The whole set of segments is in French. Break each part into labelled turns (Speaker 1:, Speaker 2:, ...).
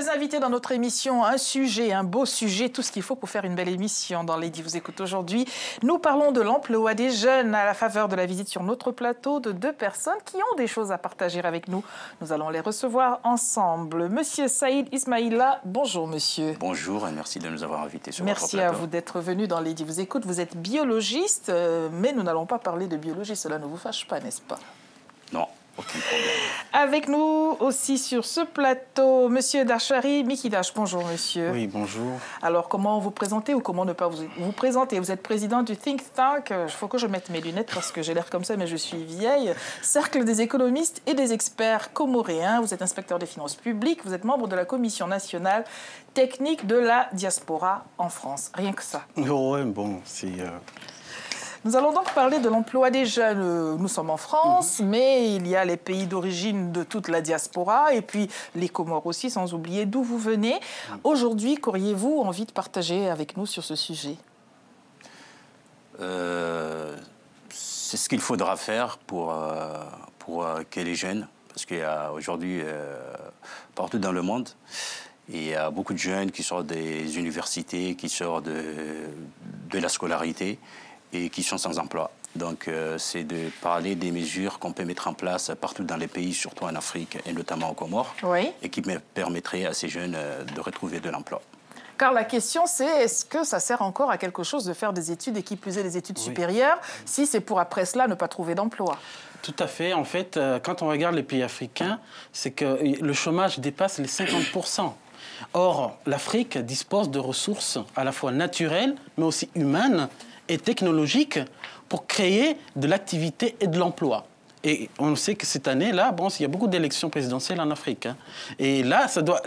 Speaker 1: des invités dans notre émission, un sujet, un beau sujet, tout ce qu'il faut pour faire une belle émission dans Lady vous écoute aujourd'hui. Nous parlons de l'emploi des jeunes à la faveur de la visite sur notre plateau de deux personnes qui ont des choses à partager avec nous. Nous allons les recevoir ensemble. Monsieur Saïd Ismaïla, bonjour monsieur.
Speaker 2: Bonjour et merci de nous avoir invités sur votre plateau.
Speaker 1: Merci à vous d'être venu dans Lady vous écoute. Vous êtes biologiste, mais nous n'allons pas parler de biologie, cela ne vous fâche pas, n'est-ce pas?
Speaker 2: Non. Aucun problème.
Speaker 1: Avec nous aussi sur ce plateau, monsieur Dachari Mikidash. Bonjour, monsieur.
Speaker 3: Oui, bonjour.
Speaker 1: Alors, comment vous présenter ou comment ne pas vous présenter? Vous êtes président du think tank, il faut que je mette mes lunettes parce que j'ai l'air comme ça, mais je suis vieille, Cercle des économistes et des experts comoréens. Vous êtes inspecteur des finances publiques, vous êtes membre de la Commission nationale technique de la diaspora en France. Rien que ça.
Speaker 3: Oui, bon, c'est...
Speaker 1: Nous allons donc parler de l'emploi des jeunes. Nous sommes en France, mais il y a les pays d'origine de toute la diaspora et puis les Comores aussi, sans oublier d'où vous venez. Aujourd'hui, qu'auriez-vous envie de partager avec nous sur ce sujet?
Speaker 2: C'est ce qu'il faudra faire pour que les jeunes, parce qu'il y a aujourd'hui, partout dans le monde, il y a beaucoup de jeunes qui sortent des universités, qui sortent de la scolarité, et qui sont sans emploi. Donc, c'est de parler des mesures qu'on peut mettre en place partout dans les pays, surtout en Afrique et notamment aux Comores,
Speaker 1: oui,
Speaker 2: et qui permettraient à ces jeunes de retrouver de l'emploi.
Speaker 1: Car la question, c'est est-ce que ça sert encore à quelque chose de faire des études et qui plus est des études supérieures, si c'est pour après cela ne pas trouver d'emploi?
Speaker 3: Tout à fait. En fait, quand on regarde les pays africains, c'est que le chômage dépasse les 50%. Or, l'Afrique dispose de ressources à la fois naturelles, mais aussi humaines, et technologique pour créer de l'activité et de l'emploi. Et on sait que cette année-là, bon, il y a beaucoup d'élections présidentielles en Afrique. Hein. Et là, ça doit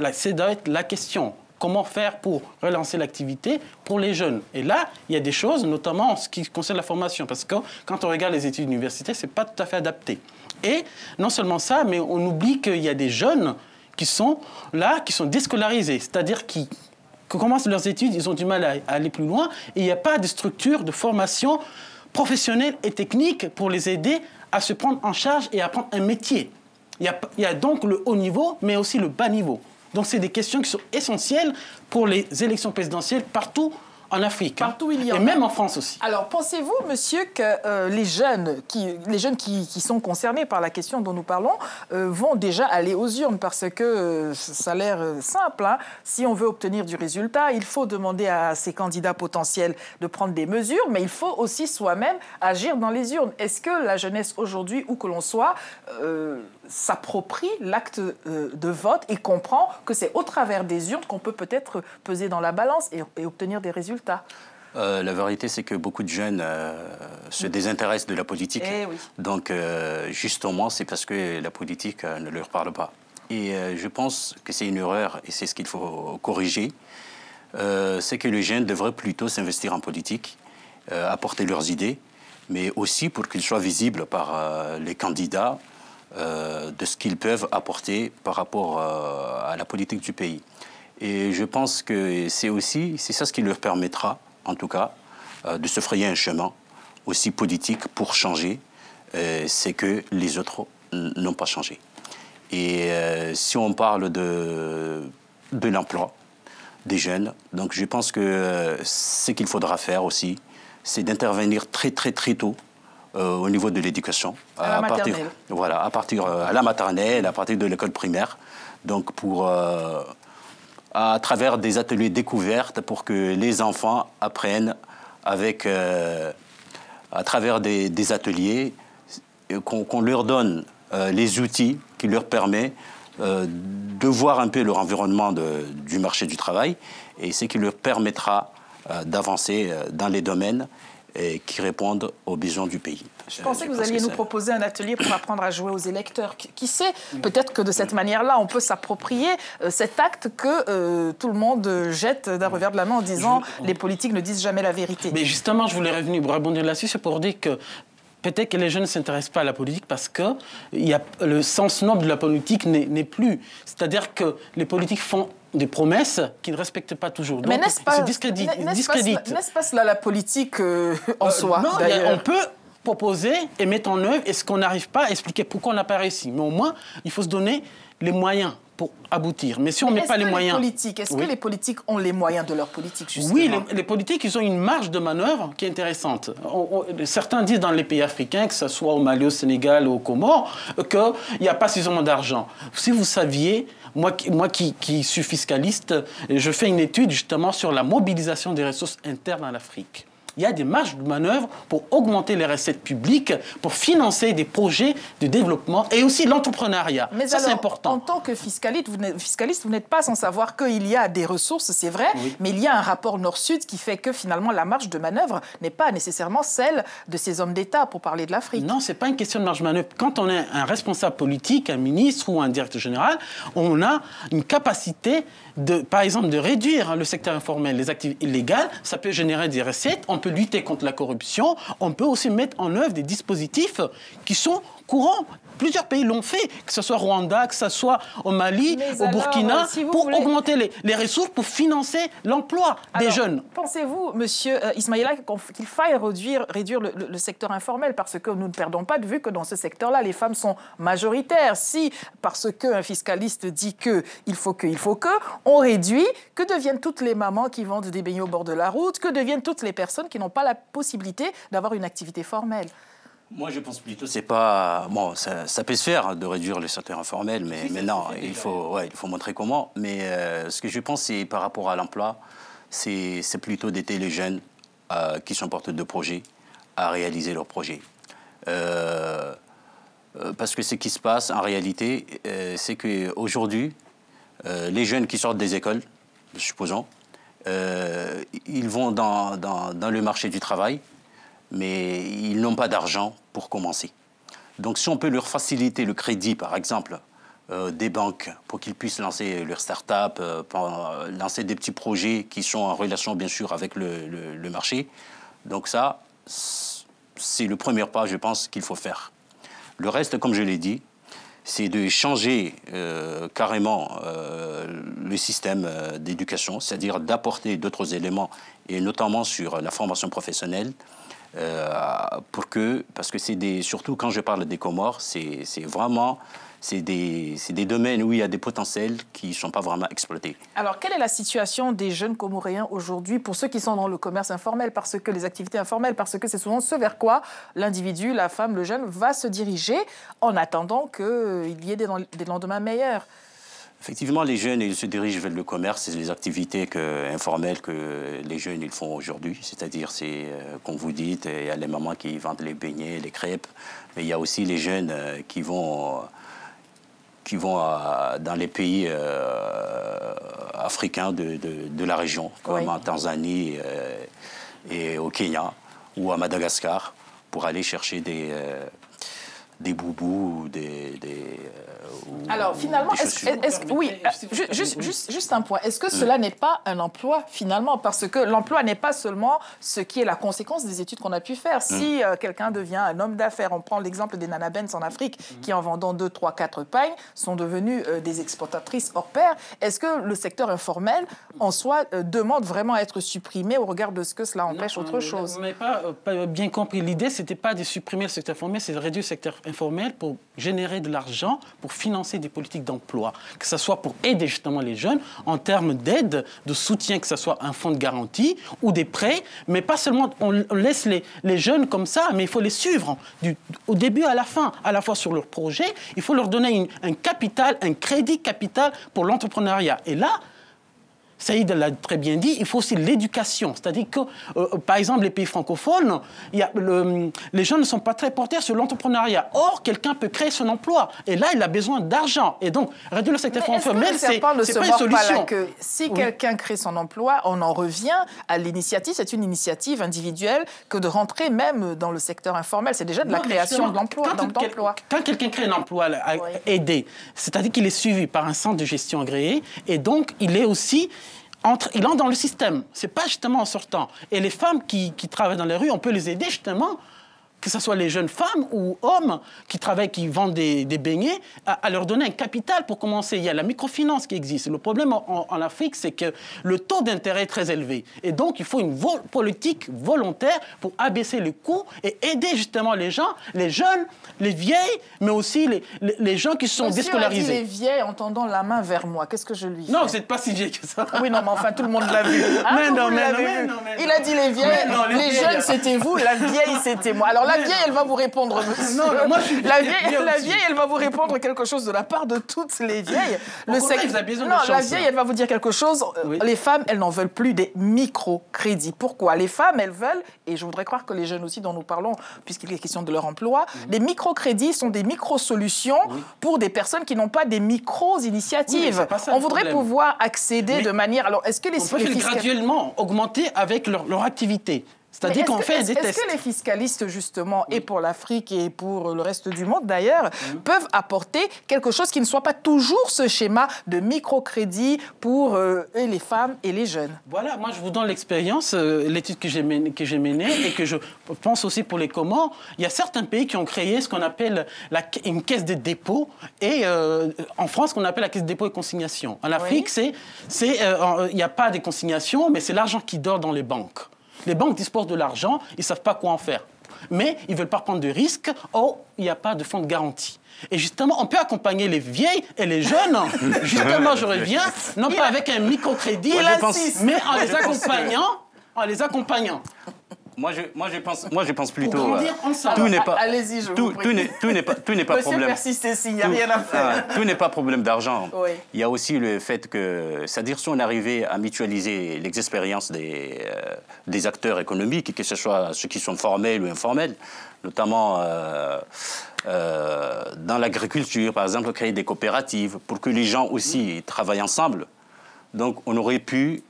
Speaker 3: être la question. Comment faire pour relancer l'activité pour les jeunes? Et là, il y a des choses, notamment en ce qui concerne la formation. Parce que quand on regarde les études universitaires, ce n'est pas tout à fait adapté. Et non seulement ça, mais on oublie qu'il y a des jeunes qui sont là, qui sont déscolarisés. C'est-à-dire qui commencent leurs études, ils ont du mal à aller plus loin et il n'y a pas de structure de formation professionnelle et technique pour les aider à se prendre en charge et à apprendre un métier. Il y a donc le haut niveau, mais aussi le bas niveau. Donc, c'est des questions qui sont essentielles pour les élections présidentielles partout en Afrique.
Speaker 1: Partout il y en a.
Speaker 3: Et même en France aussi.
Speaker 1: Alors, pensez-vous, monsieur, que les jeunes qui sont concernés par la question dont nous parlons vont déjà aller aux urnes? Parce que ça a l'air simple. Hein. Si on veut obtenir du résultat, il faut demander à ces candidats potentiels de prendre des mesures, mais il faut aussi soi-même agir dans les urnes. Est-ce que la jeunesse aujourd'hui, où que l'on soit, s'approprie l'acte de vote et comprend que c'est au travers des urnes qu'on peut peut-être peser dans la balance et obtenir des résultats?
Speaker 2: La vérité, c'est que beaucoup de jeunes se désintéressent de la politique.
Speaker 1: Oui.
Speaker 2: Donc, justement, c'est parce que la politique ne leur parle pas. Et je pense que c'est une erreur, et c'est ce qu'il faut corriger. C'est que les jeunes devraient plutôt s'investir en politique, apporter leurs idées, mais aussi pour qu'ils soient visibles par les candidats de ce qu'ils peuvent apporter par rapport à la politique du pays. Et je pense que c'est ça ce qui leur permettra, en tout cas, de se frayer un chemin aussi politique pour changer, c'est que les autres n'ont pas changé. Et si on parle de l'emploi des jeunes, donc je pense que ce qu'il faudra faire aussi, c'est d'intervenir très tôt au niveau de l'éducation.
Speaker 1: À la maternelle.
Speaker 2: Voilà, à la maternelle, à partir de l'école primaire. Donc à travers des ateliers découvertes pour que les enfants apprennent à travers des ateliers, qu'on leur donne les outils qui leur permettent de voir un peu leur environnement du marché du travail et ce qui leur permettra d'avancer dans les domaines qui répondent aux besoins du pays.
Speaker 1: Je pensais que vous alliez nous proposer un atelier pour apprendre à jouer aux électeurs. Qui sait, peut-être que de cette manière-là, on peut s'approprier cet acte que tout le monde jette d'un revers de la main en disant les politiques ne disent jamais la vérité.
Speaker 3: Mais justement, je voulais rebondir là-dessus, c'est pour dire que peut-être que les jeunes ne s'intéressent pas à la politique parce que le sens noble de la politique n'est plus. C'est-à-dire que les politiques font des promesses qui ne respectent pas toujours. Donc,
Speaker 1: mais
Speaker 3: se discréditent.
Speaker 1: N'est-ce pas cela la politique en soi?
Speaker 3: Non, on peut proposer et mettre en œuvre, et ce qu'on n'arrive pas à expliquer pourquoi on n'a pas réussi. Mais au moins, il faut se donner les moyens pour aboutir. Mais si on ne met pas les moyens...
Speaker 1: Est-ce que les politiques ont les moyens de leur politique, justement?
Speaker 3: Oui, les politiques, ils ont une marge de manœuvre qui est intéressante. Certains disent dans les pays africains, que ce soit au Mali, au Sénégal ou aux Comores, qu'il n'y a pas suffisamment d'argent. Si vous saviez, moi qui suis fiscaliste, je fais une étude justement sur la mobilisation des ressources internes à l'Afrique. Il y a des marges de manœuvre pour augmenter les recettes publiques, pour financer des projets de développement et aussi l'entrepreneuriat.
Speaker 1: Mais ça, c'est important. En tant que fiscaliste, vous n'êtes pas sans savoir qu'il y a des ressources, c'est vrai, oui. Mais il y a un rapport Nord-Sud qui fait que finalement la marge de manœuvre n'est pas nécessairement celle de ces hommes d'État pour parler de l'Afrique.
Speaker 3: Non, ce n'est pas une question de marge de manœuvre. Quand on est un responsable politique, un ministre ou un directeur général, on a une capacité, par exemple, de réduire le secteur informel, les activités illégales. Ça peut générer des recettes. On peut lutter contre la corruption, on peut aussi mettre en œuvre des dispositifs qui sont courants. Plusieurs pays l'ont fait, que ce soit Rwanda, que ce soit au Mali, au Burkina, pour augmenter les ressources, pour financer l'emploi des jeunes.
Speaker 1: Pensez-vous, monsieur Ismaïla, qu'il faille réduire le secteur informel, parce que nous ne perdons pas de vue que dans ce secteur-là, les femmes sont majoritaires. Si, parce qu'un fiscaliste dit qu'il faut on réduit, que deviennent toutes les mamans qui vendent des beignets au bord de la route, que deviennent toutes les personnes qui n'ont pas la possibilité d'avoir une activité formelle?
Speaker 2: Moi, je pense plutôt c'est pas... Bon, ça peut se faire de réduire le secteur informel, mais non, il faut montrer comment. Mais ce que je pense, c'est par rapport à l'emploi, c'est plutôt d'aider les jeunes qui sont porteurs de projets à réaliser leurs projets. Parce que ce qui se passe, en réalité, c'est qu'aujourd'hui, les jeunes qui sortent des écoles, supposons, ils vont dans le marché du travail, mais ils n'ont pas d'argent pour commencer. Donc si on peut leur faciliter le crédit, par exemple, des banques, pour qu'ils puissent lancer leur start-up, lancer des petits projets qui sont en relation, bien sûr, avec le marché. Donc ça, c'est le premier pas, je pense, qu'il faut faire. Le reste, comme je l'ai dit, c'est de changer carrément le système d'éducation, c'est-à-dire d'apporter d'autres éléments, et notamment sur la formation professionnelle, parce que surtout quand je parle des Comores, c'est des domaines où il y a des potentiels qui ne sont pas vraiment exploités.
Speaker 1: Alors, quelle est la situation des jeunes Comoréens aujourd'hui pour ceux qui sont dans le commerce informel, parce que les activités informelles, parce que c'est souvent ce vers quoi l'individu, la femme, le jeune va se diriger en attendant qu'il y ait des lendemains meilleurs?
Speaker 2: Effectivement, les jeunes, ils se dirigent vers le commerce et les activités informelles que les jeunes ils font aujourd'hui. C'est-à-dire, comme vous dites, il y a les mamans qui vendent les beignets, les crêpes, mais il y a aussi les jeunes qui vont dans les pays africains de la région, comme en Tanzanie et au Kenya ou à Madagascar, pour aller chercher des boubous ou
Speaker 1: Alors finalement, juste un point. Est-ce que cela n'est pas un emploi finalement? Parce que l'emploi n'est pas seulement ce qui est la conséquence des études qu'on a pu faire. Si quelqu'un devient un homme d'affaires, on prend l'exemple des Nana Benz en Afrique, qui en vendant 2, 3, 4 pagnes, sont devenues des exportatrices hors pair. Est-ce que le secteur informel, en soi, demande vraiment à être supprimé au regard de ce que cela empêche autre chose?
Speaker 3: Vous n'avez pas bien compris. L'idée, ce n'était pas de supprimer le secteur informel, c'est de réduire le secteur informel pour générer de l'argent, pour financer des politiques d'emploi, que ce soit pour aider justement les jeunes en termes d'aide, de soutien, que ce soit un fonds de garantie ou des prêts, mais pas seulement on laisse les jeunes comme ça, mais il faut les suivre au début à la fin, à la fois sur leur projet, il faut leur donner un capital, un crédit capital pour l'entrepreneuriat. Et là, Saïd l'a très bien dit, il faut aussi l'éducation. C'est-à-dire que, par exemple, les pays francophones, les gens ne sont pas très portés sur l'entrepreneuriat. Or, quelqu'un peut créer son emploi. Et là, il a besoin d'argent. Et donc, réduire le secteur informel, c'est pas une solution.
Speaker 1: Que si quelqu'un crée son emploi, on en revient à l'initiative. C'est une initiative individuelle que de rentrer même dans le secteur informel. C'est déjà de la création d'emplois.
Speaker 3: Quand quelqu'un crée un emploi aidé, c'est-à-dire qu'il est suivi par un centre de gestion agréé, et donc, il est aussi... il entre dans le système. Ce n'est pas justement en sortant. Et les femmes qui travaillent dans les rues, on peut les aider justement, que ce soit les jeunes femmes ou hommes qui travaillent, qui vendent des beignets, à leur donner un capital pour commencer. Il y a la microfinance qui existe. Le problème en Afrique, c'est que le taux d'intérêt est très élevé. Et donc, il faut une politique volontaire pour abaisser les coûts et aider justement les gens, les jeunes, les vieilles, mais aussi les gens qui sont déscolarisés.
Speaker 1: Monsieur a dit les vieilles en tendant la main vers moi. Qu'est-ce que je lui fais?
Speaker 3: Non, vous n'êtes pas si vieille que ça.
Speaker 1: Oui, non, mais enfin, tout le monde l'a vu. Hein,
Speaker 3: mais non, mais
Speaker 1: vu. Il a dit les vieilles, les jeunes, c'était vous, la vieille, c'était moi. Alors, la vieille, elle va vous répondre, monsieur.
Speaker 3: Non, moi, je suis
Speaker 1: la vieille, elle va vous répondre quelque chose de la part de toutes les vieilles.
Speaker 3: Vous avez besoin de
Speaker 1: non,
Speaker 3: chance,
Speaker 1: la vieille, elle va vous dire quelque chose.
Speaker 3: Oui.
Speaker 1: Les femmes, elles n'en veulent plus des microcrédits. Pourquoi? Les femmes, elles veulent, et je voudrais croire que les jeunes aussi dont nous parlons, puisqu'il est question de leur emploi, les microcrédits sont des micro-solutions pour des personnes qui n'ont pas des micro-initiatives.
Speaker 3: Oui,
Speaker 1: on voudrait pouvoir accéder de manière... Alors, est-ce que
Speaker 3: on peut graduellement augmenter avec leur activité. C'est-à-dire qu'on fait des tests.
Speaker 1: Est-ce que les fiscalistes, justement, et pour l'Afrique et pour le reste du monde d'ailleurs, peuvent apporter quelque chose qui ne soit pas toujours ce schéma de microcrédit pour les femmes et les jeunes?
Speaker 3: Voilà, moi je vous donne l'expérience, l'étude que j'ai menée et que je pense aussi pour les Comores. Il y a certains pays qui ont créé ce qu'on appelle une caisse de dépôt et en France, ce qu'on appelle la caisse de dépôt et consignation. En Afrique, il n'y a pas de consignation, mais c'est l'argent qui dort dans les banques. Les banques disposent de l'argent, ils ne savent pas quoi en faire. Mais ils ne veulent pas prendre de risques, il n'y a pas de fonds de garantie. Et justement, on peut accompagner les vieilles et les jeunes. Justement, je reviens, non pas avec un microcrédit, mais en les accompagnant.
Speaker 2: Moi, je pense plutôt...
Speaker 1: Tout n'est pas... Allez-y, je vous prie.
Speaker 2: Tout n'est pas problème.
Speaker 1: Monsieur persiste, il n'y a rien à faire.
Speaker 2: Tout n'est pas problème d'argent.
Speaker 1: Oui.
Speaker 2: Il y a aussi le fait que... C'est-à-dire, si on arrivait à mutualiser les expériences des acteurs économiques, que ce soit ceux qui sont formels ou informels, notamment dans l'agriculture, par exemple, créer des coopératives pour que les gens aussi travaillent ensemble. Donc, on aurait pu...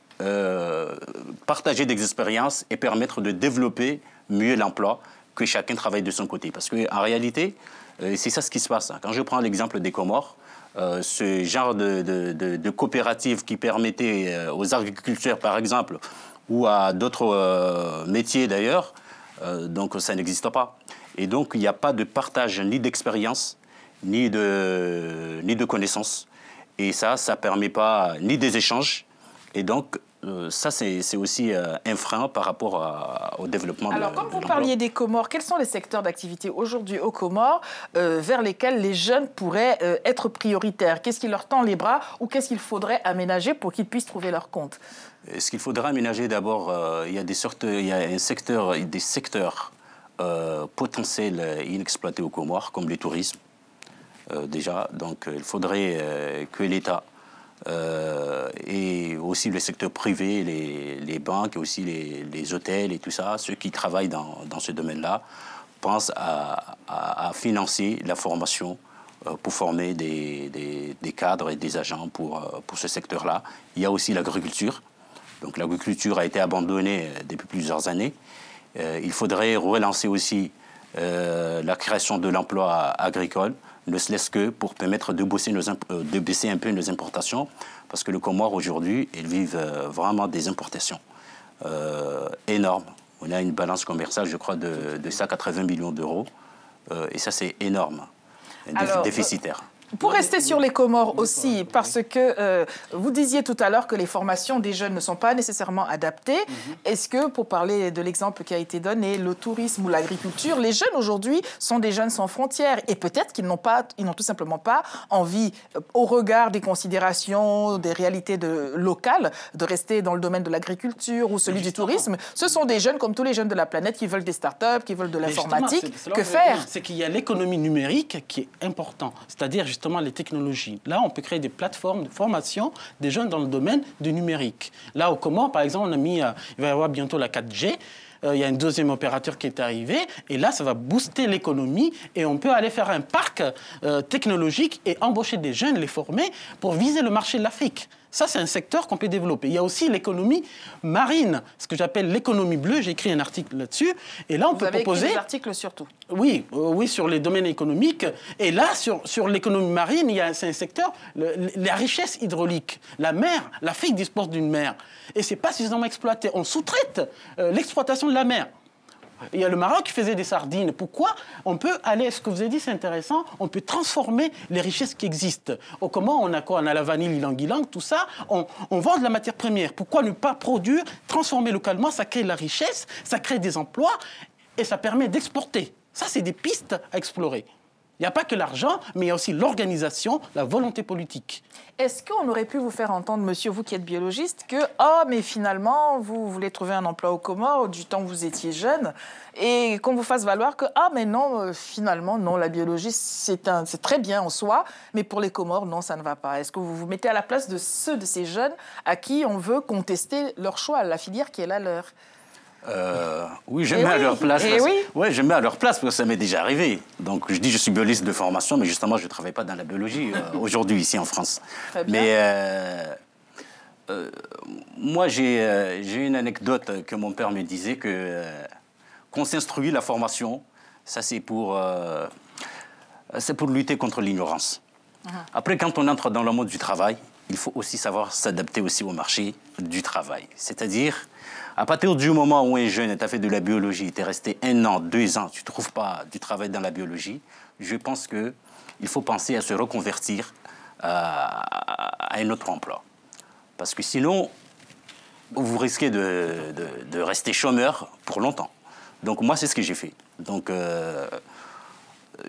Speaker 2: partager des expériences et permettre de développer mieux l'emploi, que chacun travaille de son côté. Parce qu'en réalité, c'est ça ce qui se passe. Quand je prends l'exemple des Comores, ce genre de coopérative qui permettait aux agriculteurs, par exemple, ou à d'autres métiers d'ailleurs, donc ça n'existe pas. Et donc, il n'y a pas de partage ni d'expérience, ni de connaissances. Et ça ne permet pas ni des échanges. Et donc, ça, c'est aussi un frein par rapport au développement de l'emploi.
Speaker 1: Alors, comme vous parliez des Comores, quels sont les secteurs d'activité aujourd'hui aux Comores vers lesquels les jeunes pourraient être prioritaires? Qu'est-ce qui leur tend les bras ou qu'est-ce qu'il faudrait aménager pour qu'ils puissent trouver leur compte?
Speaker 2: Ce qu'il faudra aménager d'abord, il y a des secteurs potentiels inexploités aux Comores, comme le tourisme, déjà. Donc, il faudrait que l'État... et aussi le secteur privé, les banques, et aussi les hôtels et tout ça, ceux qui travaillent dans ce domaine-là, pensent à financer la formation pour former des cadres et des agents pour ce secteur-là. Il y a aussi l'agriculture. Donc l'agriculture a été abandonnée depuis plusieurs années. Il faudrait relancer aussi la création de l'emploi agricole, ne serait-ce que pour permettre de baisser un peu nos importations, parce que les Comores, aujourd'hui, ils vivent vraiment des importations énormes. On a une balance commerciale, je crois, de 180 millions d'euros, et ça, c'est énorme, déficitaire.
Speaker 1: Pour rester sur les Comores aussi, parce que vous disiez tout à l'heure que les formations des jeunes ne sont pas nécessairement adaptées. Est-ce que, pour parler de l'exemple qui a été donné, le tourisme ou l'agriculture, les jeunes aujourd'hui sont des jeunes sans frontières et peut-être qu'ils n'ont tout simplement pas envie, au regard des considérations, des réalités locales, de rester dans le domaine de l'agriculture ou celui du tourisme. Ce sont des jeunes comme tous les jeunes de la planète qui veulent des startups, qui veulent de l'informatique. Que faire?
Speaker 3: C'est qu'il y a l'économie numérique qui est importante, c'est-à-dire justement les technologies. Là, on peut créer des plateformes de formation des jeunes dans le domaine du numérique. Là, au Comores, par exemple, il va y avoir bientôt la 4G. Il y a un deuxième opérateur qui est arrivé. Et là, ça va booster l'économie. Et on peut aller faire un parc technologique et embaucher des jeunes, les former pour viser le marché de l'Afrique. Ça, c'est un secteur qu'on peut développer. Il y a aussi l'économie marine, ce que j'appelle l'économie bleue. J'ai écrit un article là-dessus. Et là, on peut proposer...
Speaker 1: Vous avez écrit des articles surtout?
Speaker 3: Oui, sur les domaines économiques. Et là, sur l'économie marine, c'est un secteur, la richesse hydraulique. La mer, l'Afrique dispose d'une mer. Et ce n'est pas suffisamment exploité. On sous-traite l'exploitation de la mer. Il y a le Maroc qui faisait des sardines. Pourquoi on peut aller, ce que vous avez dit, c'est intéressant, on peut transformer les richesses qui existent. Comment on a quoi? On a la vanille, l'ilang-ilang, tout ça. On vend de la matière première. Pourquoi ne pas produire, transformer localement? Ça crée de la richesse, ça crée des emplois et ça permet d'exporter. Ça, c'est des pistes à explorer. Il n'y a pas que l'argent, mais il y a aussi l'organisation, la volonté politique.
Speaker 1: Est-ce qu'on aurait pu vous faire entendre, monsieur, vous qui êtes biologiste, que « Ah, mais finalement, vous voulez trouver un emploi aux Comores du temps où vous étiez jeune » et qu'on vous fasse valoir que « Ah, mais non, finalement, non, la biologie, c'est très bien en soi, mais pour les Comores, non, ça ne va pas ». Est-ce que vous vous mettez à la place de ceux de ces jeunes à qui on veut contester leur choix, la filière qui est la leur?
Speaker 2: Oui, je mets à leur place.
Speaker 1: Oui.
Speaker 2: Ouais, je mets à leur place parce que ça m'est déjà arrivé. Donc, je dis je suis biologiste de formation, mais justement, je ne travaille pas dans la biologie aujourd'hui ici en France.
Speaker 1: Très bien.
Speaker 2: Mais moi, j'ai une anecdote que mon père me disait qu'on s'instruit la formation, ça c'est pour lutter contre l'ignorance. Après, quand on entre dans le monde du travail, il faut aussi savoir s'adapter aussi au marché du travail. C'est-à-dire, à partir du moment où un jeune t'a fait de la biologie, tu es resté 1 an, 2 ans, tu ne trouves pas du travail dans la biologie, je pense qu'il faut penser à se reconvertir à un autre emploi. Parce que sinon, vous risquez de rester chômeur pour longtemps. Donc moi, c'est ce que j'ai fait. Donc,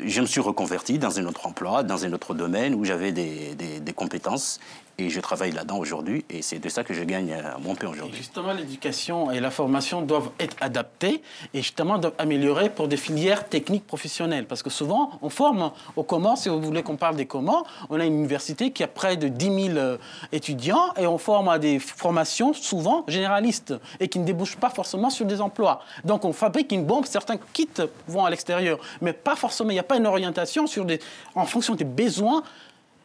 Speaker 2: je me suis reconverti dans un autre emploi, dans un autre domaine où j'avais des compétences. Et je travaille là-dedans aujourd'hui et c'est de ça que je gagne mon pain aujourd'hui.
Speaker 3: Justement, l'éducation et la formation doivent être adaptées et justement doivent améliorer pour des filières techniques professionnelles. Parce que souvent, on forme aux Comores, si vous voulez qu'on parle des Comores, on a une université qui a près de 10 000 étudiants et on forme à des formations souvent généralistes et qui ne débouchent pas forcément sur des emplois. Donc on fabrique une bombe, certains quittent, vont à l'extérieur, mais pas forcément, il n'y a pas une orientation en fonction des besoins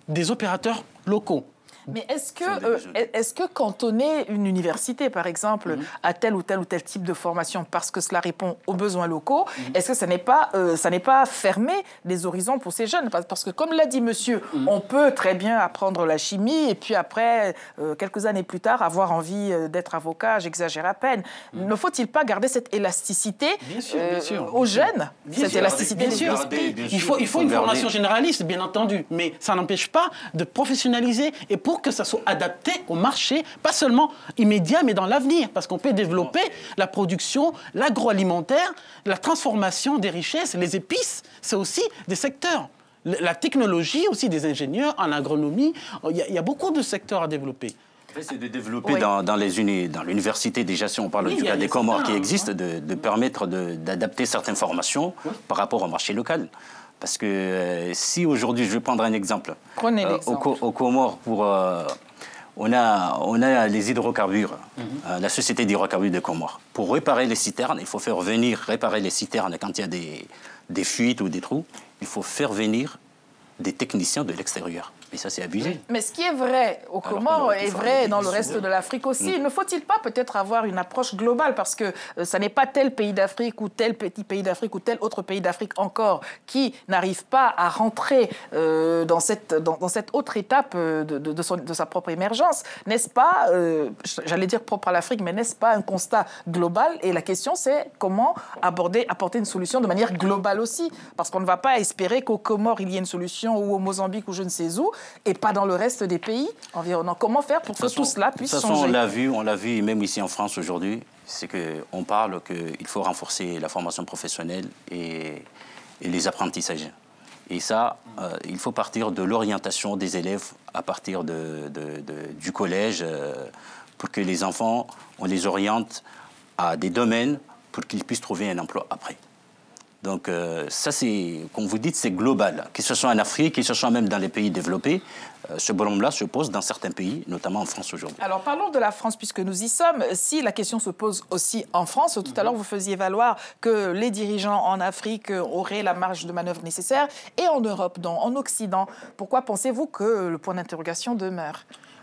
Speaker 3: des opérateurs locaux.
Speaker 1: Mais est-ce que cantonner une université, par exemple, à tel ou tel type de formation parce que cela répond aux besoins locaux, est-ce que ça n'est pas fermer les horizons pour ces jeunes? Parce que, comme l'a dit monsieur, on peut très bien apprendre la chimie et puis après, quelques années plus tard, avoir envie d'être avocat, j'exagère à peine. Ne faut-il pas garder cette élasticité aux jeunes? Cette élasticité d'esprit.
Speaker 3: Il faut une formation généraliste, bien entendu, mais ça n'empêche pas de professionnaliser et pour que ça soit adapté au marché, pas seulement immédiat, mais dans l'avenir. Parce qu'on peut développer la production, l'agroalimentaire, la transformation des richesses, les épices, c'est aussi des secteurs. La technologie, aussi des ingénieurs en agronomie, il y a beaucoup de secteurs à développer.
Speaker 2: C'est de développer dans l'université, déjà, si on parle du cas des Comores qui existent, de permettre d'adapter certaines formations par rapport au marché local. Parce que si aujourd'hui, je vais prendre un exemple.
Speaker 1: Prenez l'exemple.
Speaker 2: Aux Comores, on a les hydrocarbures, la société d'hydrocarbures de Comores. Pour réparer les citernes, il faut faire venir réparer les citernes quand il y a des fuites ou des trous. Il faut faire venir des techniciens de l'extérieur. Et ça, c'est abusé.
Speaker 1: Mais ce qui est vrai aux Comores est vrai dans le reste de l'Afrique aussi. Ne faut-il pas peut-être avoir une approche globale? Parce que ça n'est pas tel pays d'Afrique ou tel petit pays d'Afrique ou tel autre pays d'Afrique encore qui n'arrive pas à rentrer dans cette autre étape de sa propre émergence. N'est-ce pas, j'allais dire propre à l'Afrique, mais n'est-ce pas un constat global? Et la question, c'est comment apporter une solution de manière globale aussi. Parce qu'on ne va pas espérer qu'aux Comores, il y ait une solution ou au Mozambique ou je ne sais où, et pas dans le reste des pays environnants. Comment faire pour que tout cela puisse changer?
Speaker 2: De toute façon, on l'a vu, même ici en France aujourd'hui, c'est qu'on parle qu'il faut renforcer la formation professionnelle et les apprentissages. Et ça, il faut partir de l'orientation des élèves à partir du collège pour que les enfants, on les oriente à des domaines pour qu'ils puissent trouver un emploi après. Donc ça, c'est, comme vous dites, c'est global. Que ce soit en Afrique, que ce soit même dans les pays développés, ce problème-là se pose dans certains pays, notamment en France aujourd'hui.
Speaker 1: Alors parlons de la France, puisque nous y sommes. Si la question se pose aussi en France, tout à l'heure vous faisiez valoir que les dirigeants en Afrique auraient la marge de manœuvre nécessaire, et en Europe, en Occident. Pourquoi pensez-vous que le point d'interrogation demeure ?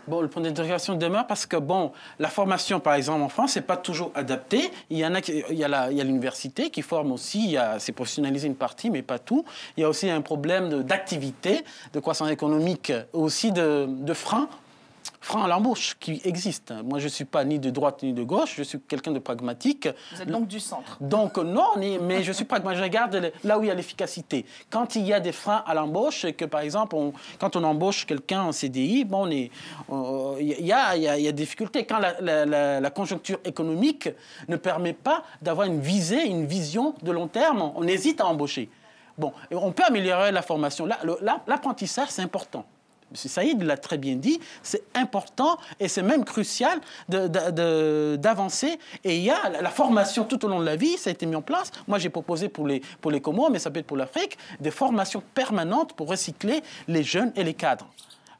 Speaker 3: Bon, le point d'interrogation demeure parce que, bon, la formation, par exemple, en France, n'est pas toujours adaptée. Il y a l'université qui forme aussi, c'est professionnalisé une partie, mais pas tout. Il y a aussi un problème d'activité, de croissance économique, aussi de frein freins à l'embauche qui existent. Moi, je ne suis pas ni de droite ni de gauche, je suis quelqu'un de pragmatique.
Speaker 1: Vous êtes donc du centre.
Speaker 3: Donc non, mais je suis pragmatique. Je regarde là où il y a l'efficacité. Quand il y a des freins à l'embauche, que par exemple, quand on embauche quelqu'un en CDI, bon, il y a des difficultés. Quand la conjoncture économique ne permet pas d'avoir une visée, une vision de long terme, on hésite à embaucher. Bon, on peut améliorer la formation. L'apprentissage, c'est important. M. Saïd l'a très bien dit, c'est important et c'est même crucial d'avancer. Et il y a la formation tout au long de la vie, ça a été mis en place. Moi, j'ai proposé pour les Comores, mais ça peut être pour l'Afrique, des formations permanentes pour recycler les jeunes et les cadres.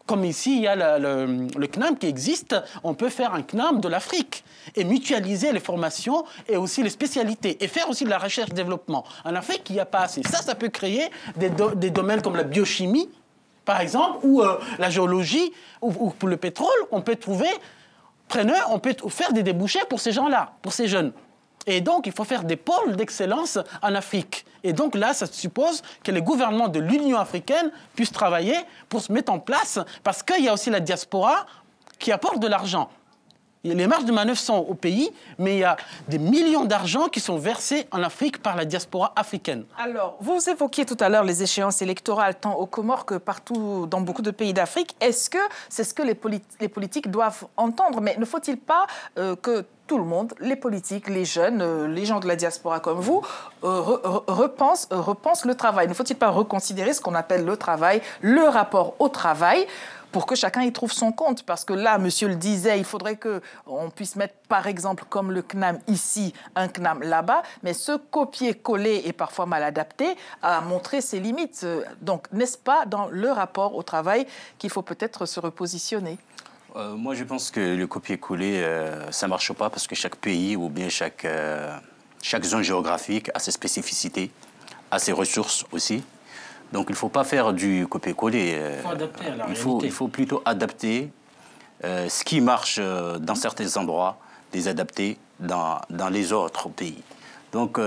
Speaker 3: Comme ici, il y a le CNAM qui existe, on peut faire un CNAM de l'Afrique et mutualiser les formations et aussi les spécialités et faire aussi de la recherche-développement. En Afrique, il n'y a pas assez. Ça peut créer des domaines comme la biochimie, par exemple, ou la géologie, ou pour le pétrole, on peut trouver preneurs, on peut faire des débouchés pour ces gens-là, pour ces jeunes. Et donc, il faut faire des pôles d'excellence en Afrique. Et donc là, ça suppose que les gouvernements de l'Union africaine puissent travailler pour se mettre en place, parce qu'il y a aussi la diaspora qui apporte de l'argent. Les marges de manœuvre sont au pays, mais il y a des millions d'argent qui sont versés en Afrique par la diaspora africaine.
Speaker 1: Alors, vous évoquiez tout à l'heure les échéances électorales, tant aux Comores que partout dans beaucoup de pays d'Afrique. Est-ce que c'est ce que les politiques doivent entendre? Mais ne faut-il pas que tout le monde, les politiques, les jeunes, les gens de la diaspora comme vous, repensent le travail? Ne faut-il pas reconsidérer ce qu'on appelle le travail, le rapport au travail, pour que chacun y trouve son compte? Parce que là, monsieur le disait, il faudrait qu'on puisse mettre, par exemple, comme le CNAM ici, un CNAM là-bas, mais ce copier-coller et parfois mal adapté a montré ses limites. Donc, n'est-ce pas dans le rapport au travail qu'il faut peut-être se repositionner?
Speaker 2: Moi, je pense que le copier-coller, ça ne marche pas parce que chaque pays ou bien chaque zone géographique a ses spécificités, a ses ressources aussi. Donc, il ne faut pas faire du copier-coller.
Speaker 3: Il faut adapter à la réalité.
Speaker 2: Il faut plutôt adapter ce qui marche dans certains endroits, les adapter dans les autres pays. Donc,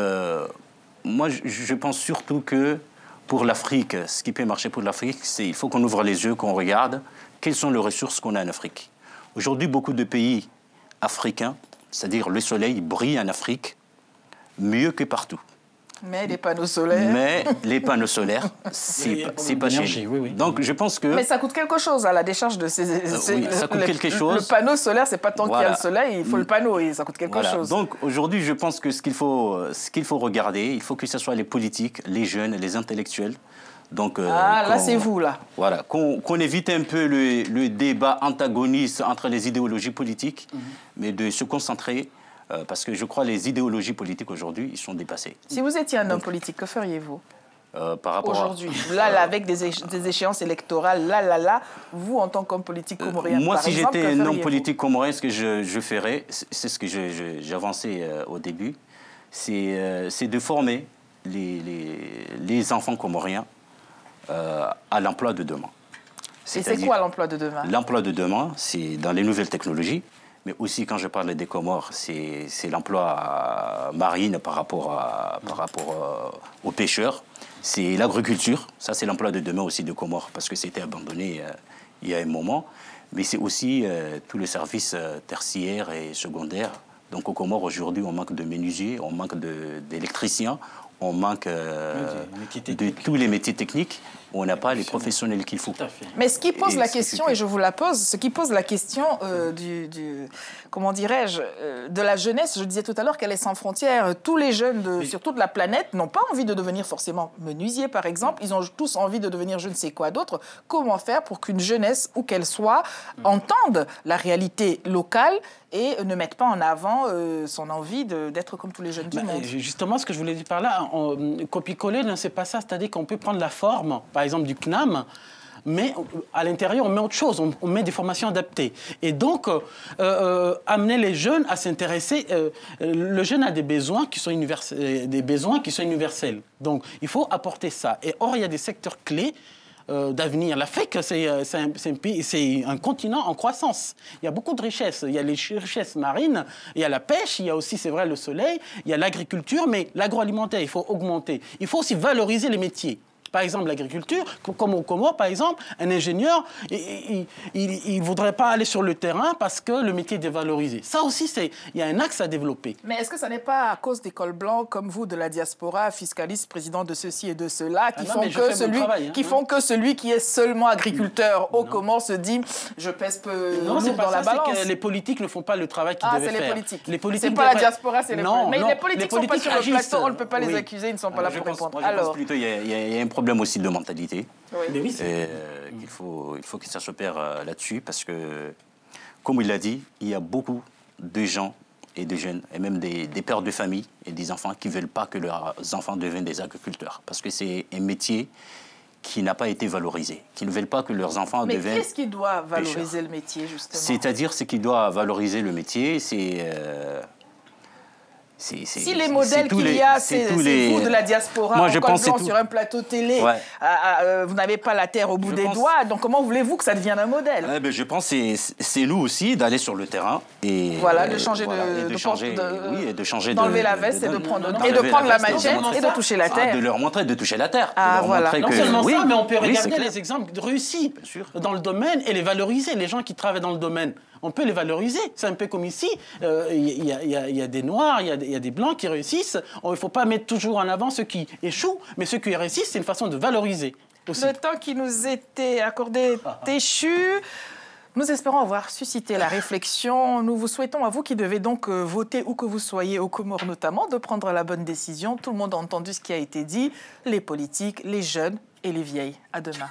Speaker 2: moi, je pense surtout que pour l'Afrique, ce qui peut marcher pour l'Afrique, c'est qu'il faut qu'on ouvre les yeux, qu'on regarde quelles sont les ressources qu'on a en Afrique. Aujourd'hui, beaucoup de pays africains, c'est-à-dire le soleil, brille en Afrique mieux que partout.
Speaker 1: Mais les panneaux solaires...
Speaker 2: c'est pas chez nous.
Speaker 3: Oui.
Speaker 2: Donc, je pense que...
Speaker 1: Mais ça coûte quelque chose à la décharge de ces...
Speaker 2: oui, ça coûte quelque chose.
Speaker 1: Le panneau solaire, c'est pas tant qu'il y a le soleil, il faut le panneau et ça coûte quelque chose.
Speaker 2: Donc, aujourd'hui, je pense que ce qu'il faut regarder, il faut que ce soit les politiques, les jeunes, les intellectuels. Donc,
Speaker 1: là, c'est vous, là.
Speaker 2: Voilà, qu'on évite un peu le débat antagoniste entre les idéologies politiques, mais de se concentrer... parce que je crois que les idéologies politiques aujourd'hui, ils sont dépassés.
Speaker 1: Si vous étiez un homme politique, que feriez-vous
Speaker 2: par rapport
Speaker 1: aujourd'hui, là, avec des échéances électorales, là, vous, en tant qu'homme politique comorien,
Speaker 2: moi,
Speaker 1: par
Speaker 2: si
Speaker 1: exemple,
Speaker 2: j'étais un homme politique comorien, ce que je ferais, c'est ce que j'avançais au début, c'est de former les enfants comoriens à l'emploi de demain.
Speaker 1: Et c'est quoi l'emploi de demain?
Speaker 2: L'emploi de demain, c'est dans les nouvelles technologies, mais aussi quand je parle des Comores, c'est l'emploi marine par rapport aux pêcheurs. C'est l'agriculture, ça c'est l'emploi de demain aussi de Comores, parce que c'était abandonné il y a un moment. Mais c'est aussi tout le service tertiaire et secondaire. Donc aux Comores aujourd'hui, on manque de menuisiers, on manque d'électriciens, on manque de tous les métiers techniques. On n'a pas les professionnels qu'il faut.
Speaker 1: Mais ce qui pose la question, et je vous la pose, ce qui pose la question comment dirais-je, de la jeunesse, je disais tout à l'heure qu'elle est sans frontières. Tous les jeunes, surtout de la planète, n'ont pas envie de devenir forcément menuisiers, par exemple. Ils ont tous envie de devenir je ne sais quoi d'autre. Comment faire pour qu'une jeunesse, où qu'elle soit, entende la réalité locale et ne mette pas en avant son envie d'être comme tous les jeunes du monde?
Speaker 3: Justement, ce que je voulais dire par là, copier-coller, c'est pas ça. C'est-à-dire qu'on peut prendre la forme, par exemple du CNAM, mais à l'intérieur, on met autre chose, on met des formations adaptées. Et donc, amener les jeunes à s'intéresser. Le jeune a des besoins qui sont universels. Donc, il faut apporter ça. Et or, il y a des secteurs clés d'avenir. L'Afrique, c'est un continent en croissance. Il y a beaucoup de richesses. Il y a les richesses marines, il y a la pêche, il y a aussi, c'est vrai, le soleil, il y a l'agriculture, mais l'agroalimentaire, il faut augmenter. Il faut aussi valoriser les métiers. Par exemple, l'agriculture, comme au Comores, par exemple, un ingénieur, il ne voudrait pas aller sur le terrain parce que le métier est dévalorisé. Ça aussi, il y a un axe à développer.
Speaker 1: Mais est-ce que ça n'est pas à cause des cols blancs comme vous de la diaspora, fiscalistes, président de ceci et de cela, qui font que celui qui est seulement agriculteur au Comores se dit je pèse peu lourd dans la balance?
Speaker 3: C'est que les politiques ne font pas le travail qu'ils devaient faire.
Speaker 1: Les politiques. C'est pas la diaspora, c'est les politiques. Mais les politiques ne sont pas sur le plateau, on ne peut pas les accuser, ils ne sont pas là pour répondre.
Speaker 2: Moi, je pense plutôt qu'il y a un problème aussi de mentalité.
Speaker 1: Oui.
Speaker 2: Il faut que ça s'opère là-dessus parce que, comme il l'a dit, il y a beaucoup de gens et de jeunes, et même des pères de famille et des enfants qui ne veulent pas que leurs enfants deviennent des agriculteurs. Parce que c'est un métier qui n'a pas été valorisé, qui ne veulent pas que leurs enfants deviennent pêcheurs.
Speaker 1: Mais qu'est-ce qui doit valoriser le métier, justement?
Speaker 2: C'est-à-dire, ce qui doit valoriser le métier, c'est...
Speaker 1: Si les modèles qu'il y a, c'est vous de la diaspora,
Speaker 2: moi, je pense
Speaker 1: blanc sur un plateau télé, vous n'avez pas la terre au bout des doigts, donc comment voulez-vous que ça devienne un modèle?
Speaker 2: Je pense que c'est nous aussi d'aller sur le terrain et
Speaker 1: de changer d'enlever la veste et de prendre la machette et de toucher la terre.
Speaker 2: De leur montrer de toucher la terre.
Speaker 3: Non seulement ça, mais on peut regarder les exemples réussis dans le domaine et les valoriser. Les gens qui travaillent dans le domaine, on peut les valoriser. C'est un peu comme ici, il y a des Noirs, il y a des Blancs qui réussissent. Il ne faut pas mettre toujours en avant ceux qui échouent, mais ceux qui réussissent, c'est une façon de valoriser aussi.
Speaker 1: Le temps qui nous était accordé échu. Nous espérons avoir suscité la réflexion. Nous vous souhaitons, à vous qui devez donc voter, où que vous soyez, aux Comores notamment, de prendre la bonne décision. Tout le monde a entendu ce qui a été dit, les politiques, les jeunes et les vieilles. À demain.